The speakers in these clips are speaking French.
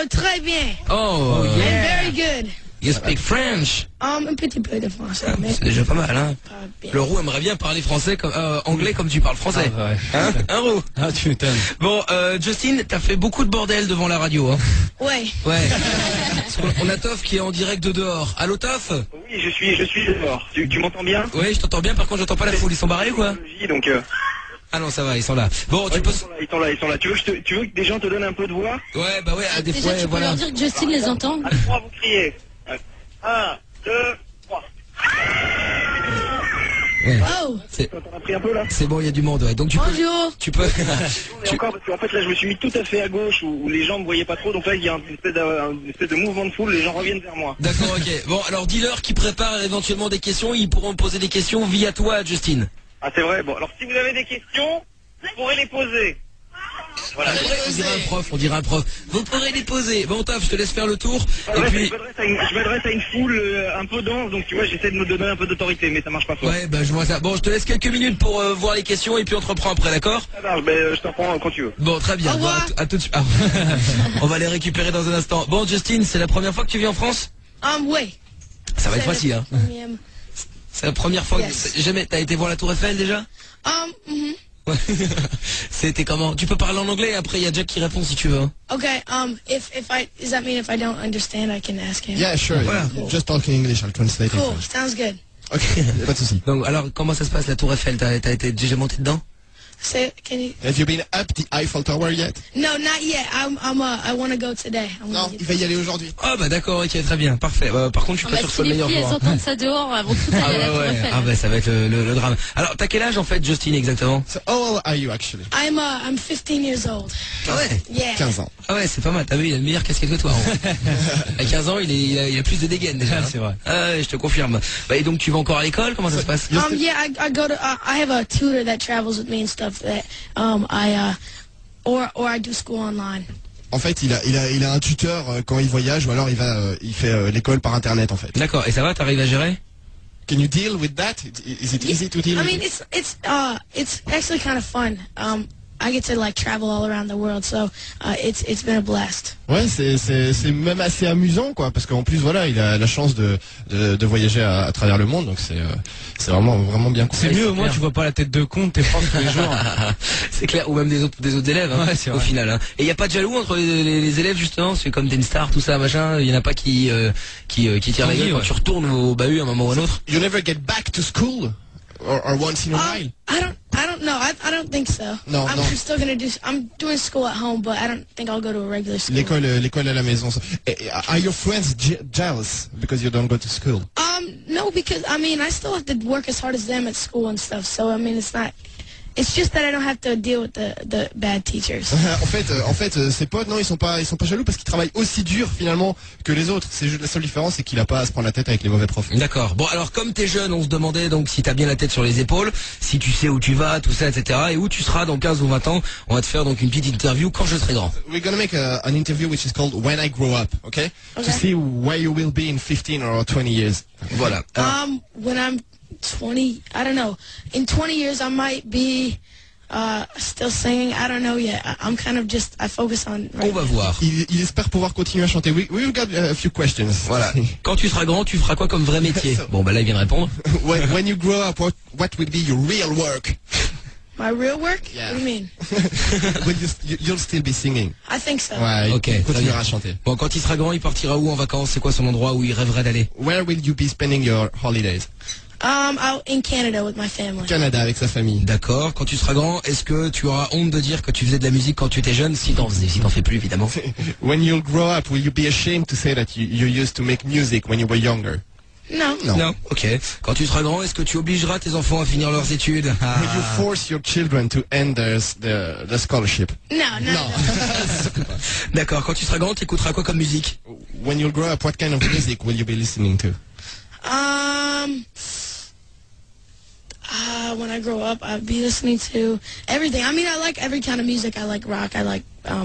Oh, très bien. Oh, I'm yeah. very good. You speak French. Un petit peu de français, mais C'est déjà pas mal, hein. pas bien. Le roux aimerait bien parler français comme anglais comme tu parles français. Ah, ouais. Hein, un roux. Ah, tu m'étonnes. Bon, Justin, t'as fait beaucoup de bordel devant la radio, hein. Ouais. Ouais. On a Toff qui est en direct de dehors. Allô Toff? Oui, je suis dehors. Tu m'entends bien? Oui, je t'entends bien. Par contre, j'entends pas la foule. Ils sont barrés ou quoi? Donc, Ah non, ça va, ils sont là. Bon, tu ouais, peux. ils sont là. Tu veux que des gens te donnent un peu de voix? Ouais, bah ouais, à des Déjà, fois, tu peux voilà. leur dire que Justin les entend. À 3, vous criez. 1, 2, 3. Ouais. Oh, T'en as pris un peu là? C'est bon, il y a du monde, ouais. Donc bonjour. tu peux. Et encore, parce qu'en fait là je me suis mis tout à fait à gauche où les gens me voyaient pas trop, donc là il y a une espèce de mouvement de foule, les gens reviennent vers moi. D'accord, ok. Bon, alors dis-leur qui préparent éventuellement des questions, ils pourront poser des questions via toi, Justine. Ah c'est vrai, bon alors si vous avez des questions, vous pourrez les poser. Voilà. On dirait un prof. Vous pourrez les poser. Bon, Taf, je te laisse faire le tour. Et puis. Je m'adresse à une foule un peu dense, donc tu vois j'essaie de me donner un peu d'autorité, mais ça marche pas fort. Ouais, bah je vois ça. Bon, je te laisse quelques minutes pour voir les questions et puis on te reprend après, d'accord? Ça marche, je t'en prends quand tu veux. Bon, très bien. Au revoir. Bon, à tout de suite. Ah, on va les récupérer dans un instant. Bon, Justine, c'est la première fois que tu viens en France? Ouais. Ça va être facile, hein. Premium. C'est la première fois Yes. que... Jamais... T'as été voir la Tour Eiffel déjà? Mhm. Ouais. C'était comment? Tu peux parler en anglais, après il y a Jack qui répond si tu veux. Hein. Okay, does that mean if I don't understand, I can ask him? Yeah, sure. Voilà. Just talk in English, I'll translate Cool, it. sounds good. Ok, pas de souci. Donc, alors, comment ça se passe la Tour Eiffel? T'as été déjà monté dedans? Can you? Have you been up the Eiffel Tower yet? No, not yet. I want to go today. Non, il va y aller aujourd'hui. Ah bah d'accord, ok, très bien, parfait. Par contre, je suis pas sûr que ce soit Si le les meilleur filles, elles jour. Hein. entendent ça dehors, elles vont tout aller Ah à la ouais, Tour ouais. Eiffel. Ah bah ça va être le drame. Alors, t'as quel âge en fait, Justine, exactement? So, how old are you actually? I'm 15 years old. Ah ouais. Yeah. 15 ans. Ah ouais, c'est pas mal. T'as vu, il a une meilleure casquette que toi. Hein. À 15 ans, il a plus de dégaine déjà. C'est vrai. Ah ouais, je te confirme. Bah et donc tu vas encore à l'école? Comment ça se passe? Yeah, I go to. I have a tutor that travels with me and stuff. That or I do school online. En fait, il a un tuteur quand il voyage ou alors il fait l'école par internet en fait. D'accord. Et ça va? T'arrives à gérer? Can you deal with that? Is it easy to deal I with mean, it? it's actually kind of fun. I get to like travel all around the world, so it's been a blast. Ouais, c'est même assez amusant quoi, parce qu'en plus voilà, il a la chance de voyager à travers le monde, donc c'est vraiment bien cool. C'est mieux, au moins clair. tu vois pas la tête de con de tes profs tous les jours. C'est clair, ou même des autres élèves, hein, Ouais, c'est au vrai. final. Hein. Et il y a pas de jaloux entre les élèves justement, c'est comme t'es une star, tout ça, machin. Il y en a pas qui tirent la gueule quand ouais. tu retournes au bahut à un moment ou à un autre. You never get back to school or once in a while? I don't know. I don't think so. No, I'm no. still gonna I'm doing school at home, but I don't think I'll go to a regular school. L'école à la maison. Are your friends jealous because you don't go to school? No, because I mean, I still have to work as hard as them at school and stuff. So I mean, it's just that I don't have to deal with the bad teachers. En fait, ses potes, non, ils sont pas jaloux parce qu'ils travaillent aussi dur finalement que les autres. C'est juste la seule différence, c'est qu'il a pas à se prendre la tête avec les mauvais profs. D'accord. Bon, alors comme t'es jeune, on se demandait donc si t'as bien la tête sur les épaules, si tu sais où tu vas, tout ça, etc. Et où tu seras dans 15 ou 20 ans. On va te faire donc une petite intervw quand je serai grand. We're gonna make an interview which is called When I Grow Up, okay? To Okay. see where you will be in 15 or 20 years. Voilà. When I'm 20, I don't know. In 20 years, I might be still singing. I don't know yet. I'm kind of I focus on. On va voir. Il espère pouvoir continuer à chanter. We've got a few questions. Voilà. Quand tu seras grand, tu feras quoi comme vrai métier? Bon, bah là, il vient de répondre. When you grow up, what will be your real work? My real work? Yeah. What do you mean? Will you'll still be singing? I think so. Ouais, Ok, il très continuera bien. à chanter. Bon, quand il sera grand, il partira où en vacances? C'est quoi son endroit où il rêverait d'aller? Where will you be spending your holidays? Out in Canada with my family. Canada avec sa famille. D'accord. Quand tu seras grand, est-ce que tu auras honte de dire que tu faisais de la musique quand tu étais jeune? Si t'en faisais, si t'en fais plus, évidemment. When you'll grow up, will you be ashamed to say that you used to make music when you were younger? No. Non. Ok. Quand tu seras grand, est-ce que tu obligeras tes enfants à finir leurs études? Ah. Will you force your children to end the scholarship? No. D'accord. Quand tu seras grand, t'écouteras quoi comme musique? When you'll grow up, what kind of music will you be listening to? When I grow up, I'll be listening to everything. I mean, I like every kind of music. I like rock. I like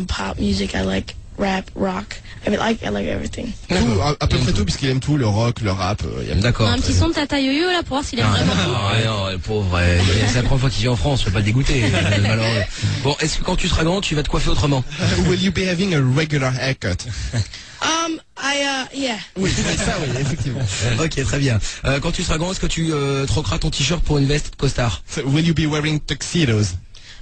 pop music. I like rap, rock. I like everything. Tout, à peu près tout, puisqu'il aime tout, le rock, le rap. D'accord. Un petit son de Tata Yo-Yo là pour voir s'il aime vraiment tout. Non, le pauvre, c'est la première fois qu'il vient en France, je vais pas le dégoûter. Malheureux. Bon, est-ce que quand tu seras grand, tu vas te coiffer autrement? Will you be having a regular haircut? Yeah. Oui, ça, oui, effectivement. Ok, très bien. Quand tu seras grand, est-ce que tu troqueras ton t-shirt pour une veste costard? So, will you be wearing tuxedos?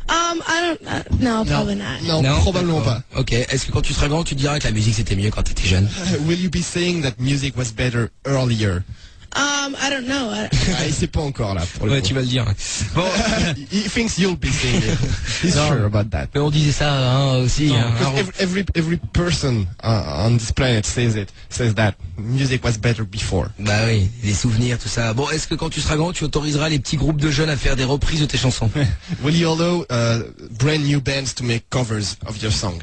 I don't. No, probably not. Non, probablement pas. Ok. Est-ce que quand tu seras grand, tu te diras que la musique c'était mieux quand t'étais jeune? Will you be saying that music was better earlier? I don't know. Ah, il sait pas encore là. Pour le Ouais, coup. tu vas le dire. Bon. He thinks you'll be saying it. He's Non. sure about that. Mais on disait ça hein, aussi. Hein. Because every person on this planet says that music was better before. Bah oui, des souvenirs, tout ça. Bon, est-ce que quand tu seras grand, tu autoriseras les petits groupes de jeunes à faire des reprises de tes chansons? Will you allow brand new bands to make covers of your song?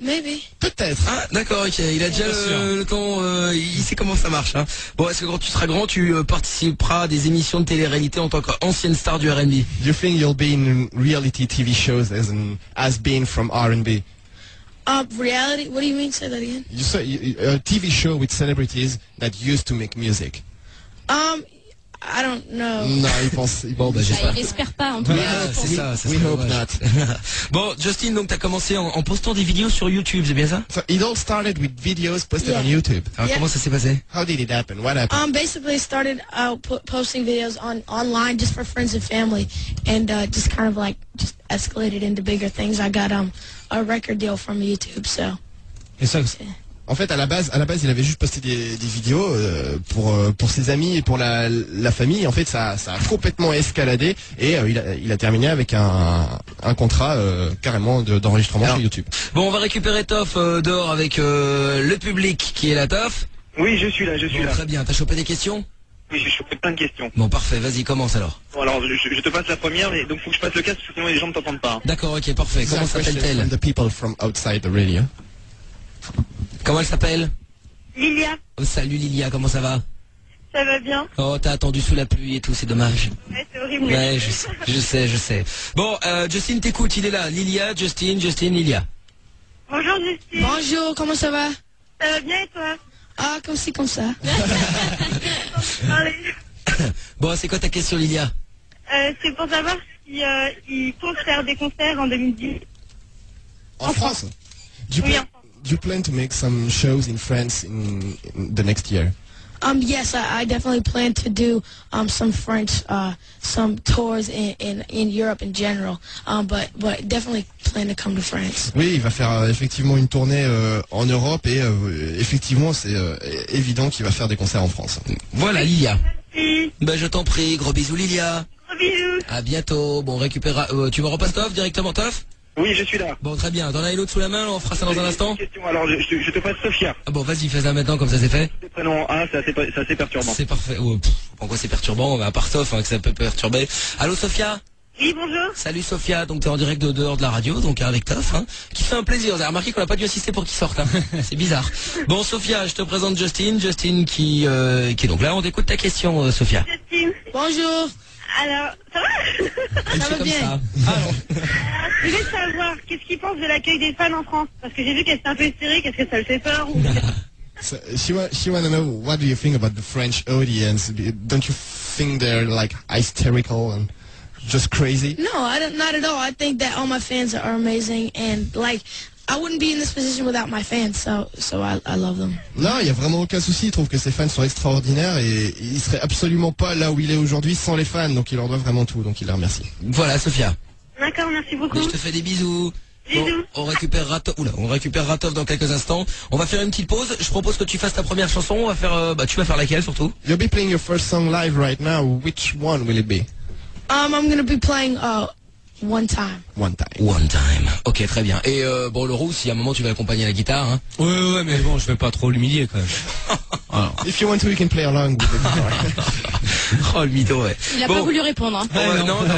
Maybe. Peut-être. Ah, d'accord, ok. Il a déjà le temps, il sait comment ça marche. Hein. Bon, est-ce que quand tu seras grand, tu participeras à des émissions de télé-réalité en tant qu'ancienne star du R&B? Do you think you'll be in reality TV shows as being from R&B? Reality? What do you mean? Say that again. You say a TV show with celebrities that used to make music. I don't know. Non, il pense. Bon, bah, j'espère. Il espère pas en tout Ouais, cas. c'est ça, ça We serait hope dommage. not. Bon, Justin, donc t'as commencé en postant des vidéos sur YouTube, c'est bien ça? So it all started with videos posted Yeah. on YouTube. Alors Yeah. comment ça s'est passé? How did it happen? What happened? Basically I started posting videos online just for friends and family, and just kind of like just escalated into bigger things. I got a record deal from YouTube, so. Et ça, En fait, à la base, il avait juste posté des vidéos pour ses amis et pour la famille. En fait, ça a complètement escaladé et il a terminé avec un contrat carrément d'enregistrement Alors, sur YouTube. Bon, on va récupérer Toff dehors avec le public qui est là, Toff. Oui, je suis là. Bon, très bien, t'as chopé des questions? Oui, j'ai chopé plein de questions. Bon, parfait, vas-y, commence alors. Bon, alors, je te passe la première, mais donc faut que je passe le casque, parce que sinon les gens ne t'entendent pas. D'accord, ok, parfait. Comment Some questions s'appelle-t-elle? from the people from outside the radio. Comment elle s'appelle? Lilia, Oh, salut Lilia, comment ça va? ça va bien? Oh, t'as attendu sous la pluie et tout, c'est dommage. Ouais, c'est horrible. Ouais, je sais. Bon, Justin t'écoute, il est là. Lilia, Justin, Lilia. Bonjour Justine, Bonjour, comment ça va? ça va bien et toi? Ah, comme ci, comme ça. Allez. Bon, c'est quoi ta question, Lilia? C'est pour savoir si ils comptent faire des concerts en 2010. En France? Do Oui, you plan to make some shows in France in the next year? Yes, I definitely plan to do some French, some tours in Europe in general. But definitely plan to come to France. Oui, il va faire effectivement une tournée en Europe et effectivement c'est évident qu'il va faire des concerts en France. Voilà, Lilia. Merci. Ben, je t'en prie, gros bisous, Lilia. Gros bisous. À bientôt. Bon, récupère. Tu me repasses Toff directement, Toff? Oui, je suis là. Bon, très bien. T'en as une autre sous la main, on fera ça dans un instant. Question. Alors, je te passe Sophia. Ah bon, vas-y, fais ça maintenant, comme ça c'est fait. Le prénom A, c'est assez perturbant. C'est parfait. Oh, pourquoi c'est perturbant? À part Toff, hein, que ça peut perturber. Allô, Sophia? Oui, bonjour. Salut Sophia, donc t'es en direct de dehors de la radio, donc avec Toff, hein, qui fait un plaisir. Vous avez remarqué qu'on n'a pas dû assister pour qu'il sorte, hein. C'est bizarre. Bon Sophia, je te présente Justin qui est donc là. On écoute ta question, Sophia. Justine, Bonjour. alors, ça va? Elle va fait comme bien. ça. Je voulais savoir qu'est-ce qu'ils pensent de l'accueil des fans en France. Parce que j'ai vu qu'elle était un peu hystérique, est-ce que ça le fait peur ou... So she want to know what do you think about the French audience? Don't you think they're like hysterical and just crazy? No, not at all. I think that all my fans are amazing, and like I wouldn't be in this position without my fans. So I love them. Non, il y a vraiment aucun souci. Il trouve que ses fans sont extraordinaires et il serait absolument pas là où il est aujourd'hui sans les fans. Donc il leur doit vraiment tout. Donc il les remercie. Voilà Sophia. D'accord, merci beaucoup. Je te fais des bisous. Bon, Bisous. on récupérera Toff dans quelques instants. On va faire une petite pause. Je propose que tu fasses ta première chanson. On va faire, tu vas faire laquelle surtout? You'll be playing your first song live right now. Which one will it be? I'm gonna be playing One Time. One time. One Time. Ok, très bien. Et bon, le roux, si à un moment tu vas accompagner la guitare, hein. ouais, mais bon, je vais pas trop l'humilier quand même. Alors. If you want to, you can play along with the guitar. Oh le mytho, ouais. Il a Bon. pas voulu répondre. Hein. Non, non.